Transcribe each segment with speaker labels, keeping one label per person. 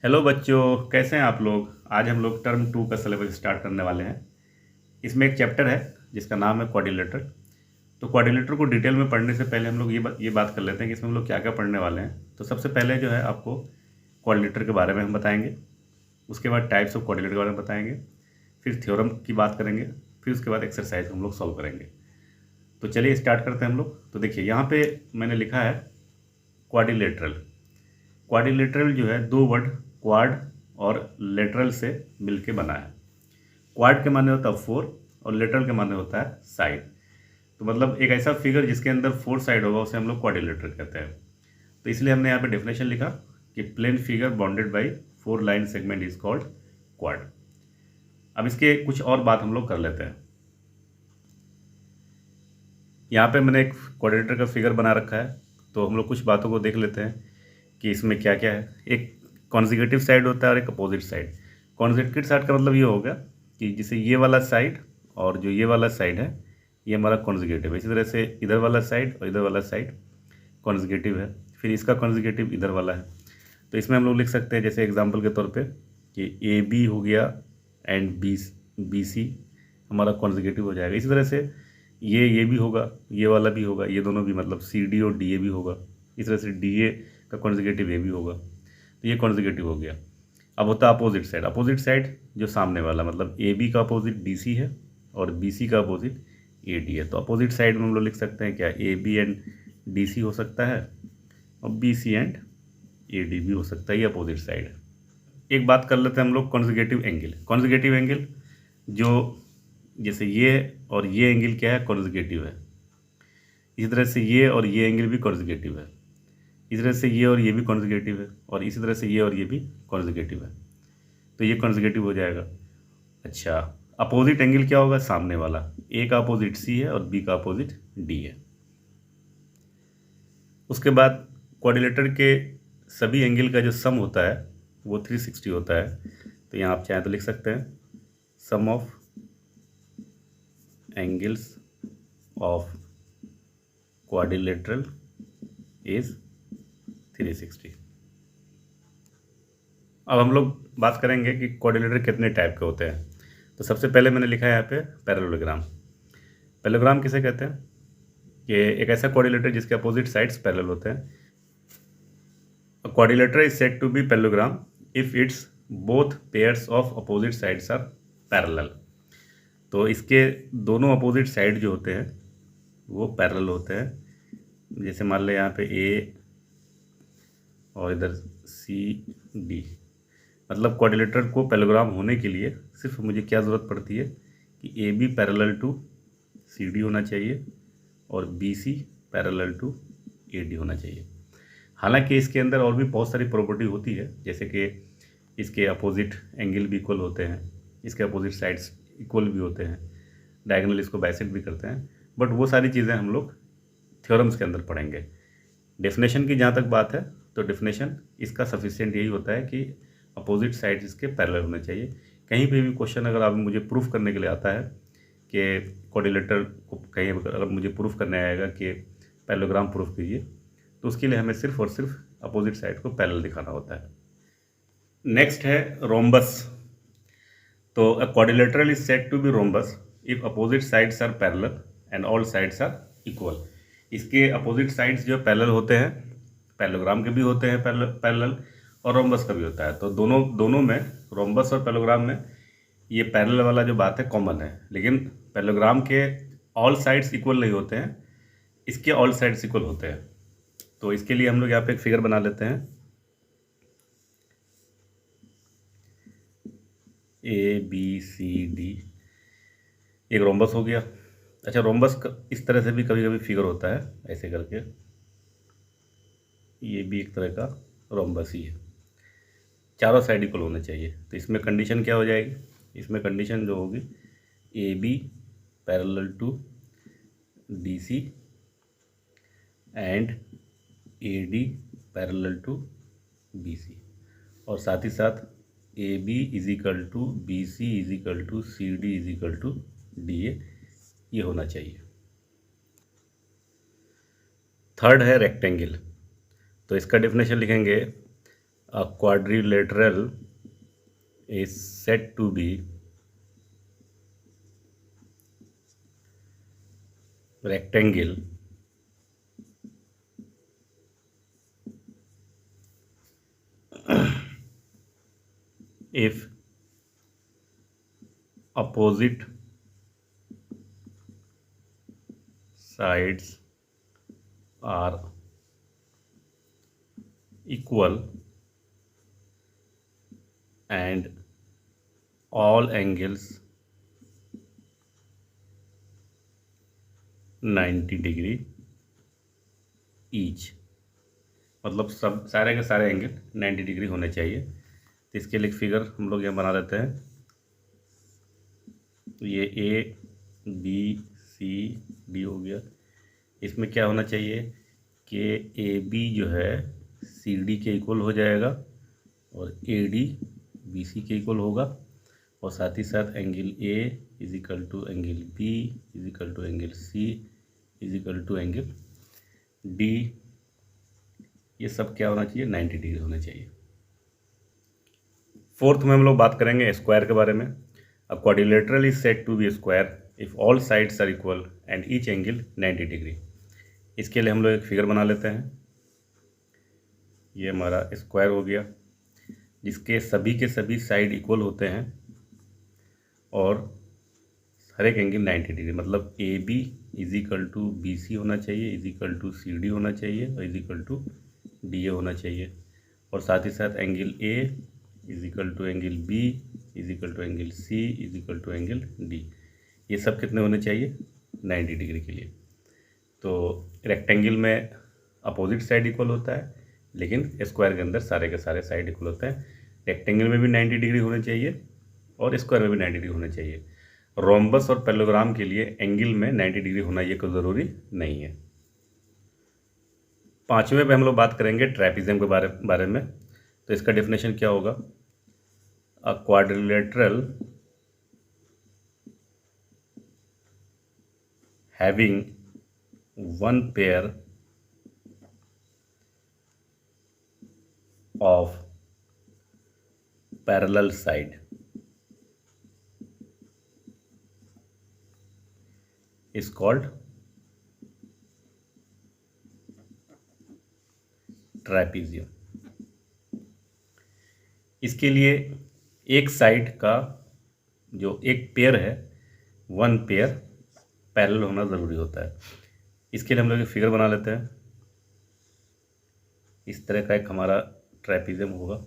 Speaker 1: Hello बच्चों, कैसे हैं आप लोग। आज हम लोग टर्म 2 का सिलेबस स्टार्ट करने वाले हैं। इसमें एक चैप्टर है जिसका नाम है क्वाड्रिलेटर। तो क्वाड्रिलेटर को डिटेल में पढ़ने से पहले हम लोग ये बात कर लेते हैं कि इसमें हम लोग क्या क्या पढ़ने वाले हैं। तो सबसे पहले जो है आपको क्वाड्रिलेटर के बारे में हम बताएंगे। उसके बाद टाइप्स ऑफ क्वाड्रिलेटर के बारे में बताएंगे। फिर थ्योरम की बात करेंगे। फिर उसके बाद एक्सरसाइज हम लोग सॉल्व करेंगे। तो चलिए स्टार्ट करते हैं हम लोग। तो देखिए यहाँ पे मैंने लिखा है क्वाड्रिलेटरल। क्वाड्रिलेटरल जो है दो वर्ड क्वाड और लेटरल से मिलके बना है। क्वाड के माने होता है फोर और लेटरल के माने होता है साइड। तो मतलब एक ऐसा फिगर जिसके अंदर फोर साइड होगा उसे हम लोग क्वाड्रिलेटर कहते हैं। तो इसलिए हमने यहाँ पे डेफिनेशन लिखा कि plane figure bounded by four line segment is called quad. अब इसके कुछ और बात हम लोग कर लेते हैं। यहाँ पे मैंने एक क्वाड्रिलेटर का फिगर बना रखा है। तो हम लोग कुछ बातों को देख लेते हैं कि इसमें क्या क्या है। एक कॉन्जिक्यूटिव साइड होता है और एक अपोजिट साइड। कॉन्जिक्यूटिव साइड का मतलब ये हो गया कि जैसे ये वाला साइड और जो ये वाला साइड है ये हमारा कॉन्जिक्यूटिव है। इसी तरह से इधर वाला साइड और इधर वाला साइड कॉन्जिक्यूटिव है। फिर इसका कॉन्जिक्यूटिव इधर वाला है। तो इसमें हम लोग लिख सकते हैं जैसे एग्जाम्पल के तौर पर कि ए बी हो गया एंड बी सी हमारा कॉन्जिक्यूटिव हो जाएगा। इसी तरह से ये भी होगा, ये वाला भी होगा, ये दोनों भी मतलब सी डी और डी ए भी होगा। इस तरह से डी ए का कॉन्जिक्यूटिव ए भी होगा। तो ये कॉन्जिक्यूटिव हो गया। अब होता है अपोजिट साइड। अपोजिट साइड जो सामने वाला मतलब ए बी का अपोजिट डी सी है और बी सी का अपोजिट ए डी है। तो अपोजिट साइड में हम लोग लिख सकते हैं क्या, A B and D C हो सकता है और B C and A D भी हो सकता है। ये अपोजिट साइड है। एक बात कर लेते हैं हम लोग कॉन्जिक्यूटिव एंगल। कॉन्जिक्यूटिव एंगल जो जैसे ये और ये एंगल क्या है, कॉन्जिक्यूटिव है। इसी तरह से ये और ये एंगल भी कॉन्जिक्यूटिव है। इसी तरह से ये और ये भी कॉन्जिक्यूटिव है और इसी तरह से ये और ये भी कॉन्जिक्यूटिव है। तो ये कॉन्जिक्यूटिव हो जाएगा। अच्छा, अपोजिट एंगल क्या होगा, सामने वाला। ए का अपोजिट सी है और बी का अपोजिट डी है। उसके बाद क्वाड्रिलेटर के सभी एंगल का जो सम होता है वो 360 होता है। तो यहाँ आप चाहें तो लिख सकते हैं sum of angles of quadrilateral is 360। अब हम लोग बात करेंगे कि क्वाड्रिलेटर कितने टाइप के होते हैं। तो सबसे पहले मैंने लिखा है यहाँ पे पैरेललोग्राम। पैरेललोग्राम किसे कहते हैं कि एक ऐसा क्वाड्रिलेटर जिसके अपोजिट साइड्स पैरेलल होते हैं। Quadrilateral is said to be parallelogram if it's both pairs of opposite sides are parallel. तो इसके दोनों अपोजिट साइड जो होते हैं वो पैरेलल होते हैं। जैसे मान लें यहाँ पे ए और इधर सी डी। मतलब क्वाड्रिलेटर को पैरेललोग्राम होने के लिए सिर्फ मुझे क्या ज़रूरत पड़ती है कि A B parallel to C D होना चाहिए और B C parallel to A D होना चाहिए। हालांकि इसके अंदर और भी बहुत सारी प्रॉपर्टी होती है, जैसे कि इसके अपोजिट एंगल भी इक्वल होते हैं, इसके अपोजिट साइड्स इक्वल भी होते हैं, डायगोनल इसको बाइसेक्ट भी करते हैं। बट वो सारी चीज़ें हम लोग थ्योरम्स के अंदर पढ़ेंगे। डेफिनेशन की जहाँ तक बात है तो डेफिनेशन इसका सफिशिएंट यही होता है कि अपोजिट साइड इसके पैरेलल होने चाहिए। कहीं पे भी क्वेश्चन अगर आप मुझे प्रूफ करने के लिए आता है कि क्वाड्रिलेटर को कहीं अगर मुझे प्रूफ करने आएगा कि पैरेललोग्राम प्रूफ कीजिए, तो उसके लिए हमें सिर्फ और सिर्फ अपोजिट साइड को पैरेलल दिखाना होता है। नेक्स्ट है रोम्बस। तो a quadrilateral is said to be rhombus if opposite sides are parallel and all sides are equal. इसके अपोजिट साइड्स जो पैरेलल होते हैं, पैरेललोग्राम के भी होते हैं पैरेलल और रोम्बस का भी होता है। तो दोनों में, रोम्बस और पैरेललोग्राम में ये पैरेलल वाला जो बात है कॉमन है। लेकिन पैरेललोग्राम के ऑल साइड्स इक्वल नहीं होते हैं, इसके ऑल साइड्स इक्वल होते हैं। तो इसके लिए हम लोग यहाँ पे एक फिगर बना लेते हैं। ए बी सी डी एक रोम्बस हो गया। अच्छा, रोम्बस इस तरह से भी कभी कभी फिगर होता है, ऐसे करके। ये भी एक तरह का रोम्बस ही है। चारों साइड इक्वल होने चाहिए। तो इसमें कंडीशन क्या हो जाएगी, इसमें कंडीशन जो होगी A B parallel to D C and A D parallel to B C, और साथ ही साथ A B is equal to B C is equal to C D is equal to D A, ये होना चाहिए। थर्ड है रेक्टेंगल। तो इसका डेफिनेशन लिखेंगे A quadrilateral is said to be rectangle if opposite sides are equal and all angles 90 degree each, मतलब सब सारे के सारे एंगल 90 डिग्री होने चाहिए। तो इसके लिए एक फिगर हम लोग यहाँ बना देते हैं। ये ए बी सी डी हो गया। इसमें क्या होना चाहिए कि ए बी जो है सी डी के इक्वल हो जाएगा और ए डी बी सी के इक्वल होगा, और साथ ही साथ angle A is equal to angle B is equal to angle C is equal to angle D. ये सब क्या होना चाहिए, 90 डिग्री होना चाहिए। फोर्थ में हम लोग बात करेंगे स्क्वायर के बारे में। A quadrilateral is said to be square if all sides are equal and each angle 90 degree. इसके लिए हम लोग एक फिगर बना लेते हैं। ये हमारा स्क्वायर हो गया जिसके सभी के सभी साइड इक्वल होते हैं और हर एक एंगल 90 डिग्री, मतलब A B is equal to B C होना चाहिए, is equal to C D होना चाहिए और is equal to D A होना चाहिए, और साथ ही साथ angle A is equal to angle B is equal to angle C is equal to angle D. ये सब कितने होने चाहिए, 90 डिग्री के लिए। तो रेक्टेंगल में अपोजिट साइड इक्वल होता है, लेकिन स्क्वायर के अंदर सारे के सारे साइड इक्वल होते हैं। रेक्टेंगल में भी 90 डिग्री होने चाहिए और स्क्वायर में भी 90 डिग्री होने चाहिए। रोम्बस और पैरेललोग्राम के लिए एंगल में 90 डिग्री होना ये कोई ज़रूरी नहीं है। पाँचवें पे हम लोग बात करेंगे ट्रेपीजियम के बारे में। तो इसका डेफिनेशन क्या होगा, अ quadrilateral having one pair of parallel side is called trapezium. इसके लिए एक साइड का जो एक पेयर है, वन पेयर पैरेलल होना ज़रूरी होता है। इसके लिए हम लोग एक फिगर बना लेते हैं। इस तरह का एक हमारा ट्रेपीजियम होगा।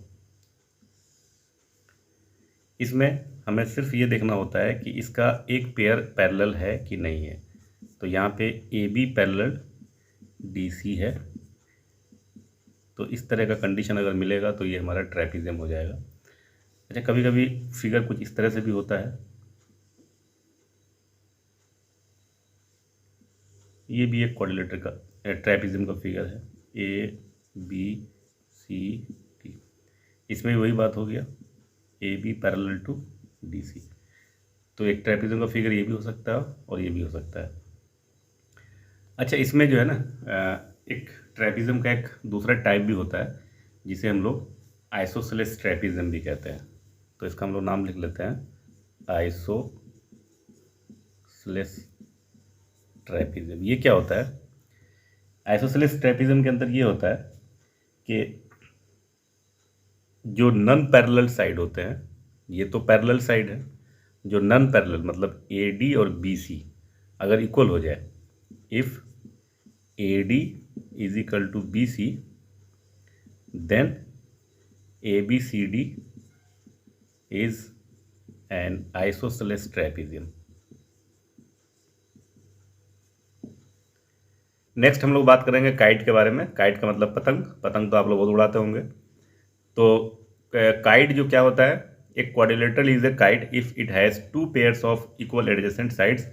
Speaker 1: इसमें हमें सिर्फ ये देखना होता है कि इसका एक पेयर पैरेलल है कि नहीं है। तो यहाँ पे A B parallel D C है, तो इस तरह का कंडीशन अगर मिलेगा तो ये हमारा ट्रेपीजियम हो जाएगा। अच्छा, कभी कभी फिगर कुछ इस तरह से भी होता है। ये भी एक क्वाड्रिलेटरल का ट्रेपीजियम का फिगर है, ए बी सी डी। इसमें भी वही बात हो गया, A B parallel to D C. तो एक ट्रेपीजियम का फिगर ये भी हो सकता है और ये भी हो सकता है। अच्छा, इसमें जो है ना एक ट्रेपीजियम का एक दूसरा टाइप भी होता है जिसे हम लोग आइसोसेलेस ट्रेपीजियम भी कहते हैं। तो इसका हम लोग नाम लिख लेते हैं, आइसोसेलेस ट्रेपीजियम। ये क्या होता है, आइसोसेलेस ट्रेपीजियम के अंदर ये होता है कि जो नॉन पैरेलल साइड होते हैं, ये तो पैरेलल साइड है, जो नॉन पैरेलल मतलब ए डी और बी सी अगर इक्वल हो जाए, if A D is equal to B C then A B C D is an isosceles trapezium. Next हम लोग बात करेंगे काइट के बारे में। काइट का मतलब पतंग। पतंग तो आप लोग बहुत उड़ाते होंगे। तो काइट जो क्या होता है, एक quadrilateral is a kite if it has two pairs of equal adjacent sides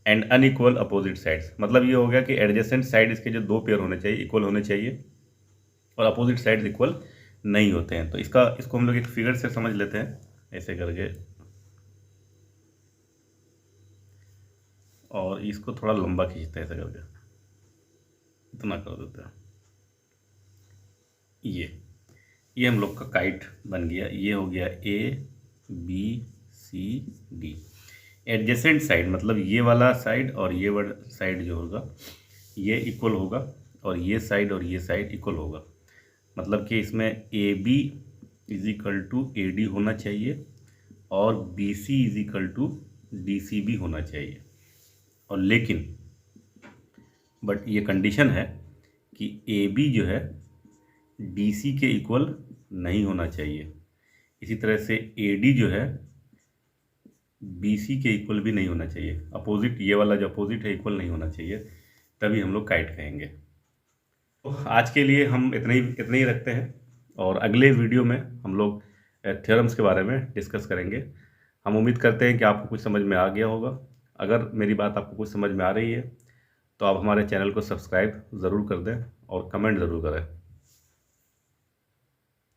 Speaker 1: and unequal opposite sides. मतलब ये हो गया कि एडजेसेंट साइड इसके जो दो पेयर होने चाहिए, इक्वल होने चाहिए, और अपोजिट साइड्स इक्वल नहीं होते हैं। तो इसको हम लोग एक फिगर से समझ लेते हैं, ऐसे करके, और इसको थोड़ा लंबा खींचते हैं, ऐसे करके इतना कर देते हैं। ये हम लोग का काइट बन गया। ये हो गया A B C D. Adjacent side मतलब ये वाला साइड और ये वाला साइड जो होगा ये इक्वल होगा, और ये साइड और ये साइड इक्वल होगा। मतलब कि इसमें A B is equal to A D होना चाहिए और B C is equal to D C भी होना चाहिए। और लेकिन बट ये कंडीशन है कि ए बी जो है डी सी के इक्वल नहीं होना चाहिए। इसी तरह से ए डी जो है बी सी के इक्वल भी नहीं होना चाहिए। अपोजिट, ये वाला जो अपोजिट है इक्वल नहीं होना चाहिए, तभी हम लोग काइट कहेंगे। तो आज के लिए हम इतने ही रखते हैं, और अगले वीडियो में हम लोग थ्योरम्स के बारे में डिस्कस करेंगे। हम उम्मीद करते हैं कि आपको कुछ समझ में आ गया होगा। अगर मेरी बात आपको कुछ समझ में आ रही है तो आप हमारे चैनल को सब्सक्राइब ज़रूर कर दें और कमेंट ज़रूर करें।